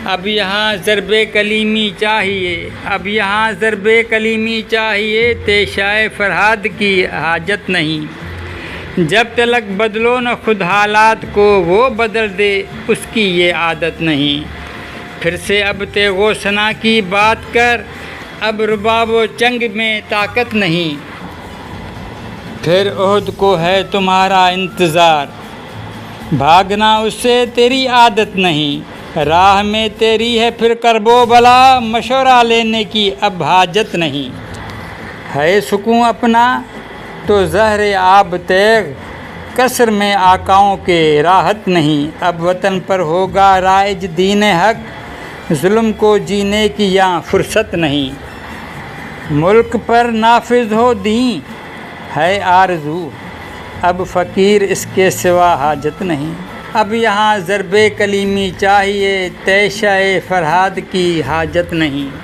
اب یہاں ضرب کلیمی چاہیے، اب یہاں ضرب کلیمی چاہیے، تیشائے فرہاد کی حاجت نہیں۔ جب تلک بدلو نہ خود حالات کو، وہ بدل دے اس کی یہ عادت نہیں۔ پھر سے اب تیغ و ثنا کی بات کر، اب رباب و چنگ میں طاقت نہیں۔ پھر احد کو ہے تمہارا انتظار، بھاگنا اس سے تیری عادت نہیں۔ راہ میں تیری ہے پھر کرب و بلا، مشورہ لینے کی اب حاجت نہیں۔ ہے سکون اپنا تو زہر آب تیغ، کثر میں آقاؤں کے راحت نہیں۔ اب وطن پر ہوگا رائج دین حق، ظلم کو جینے کی یہاں فرصت نہیں۔ ملک پر نافذ ہو دین ہے آرزو، اب فقیر اس کے سوا حاجت نہیں۔ اب یہاں ضرب کلیمی چاہیے، تیشائے فرہاد کی حاجت نہیں۔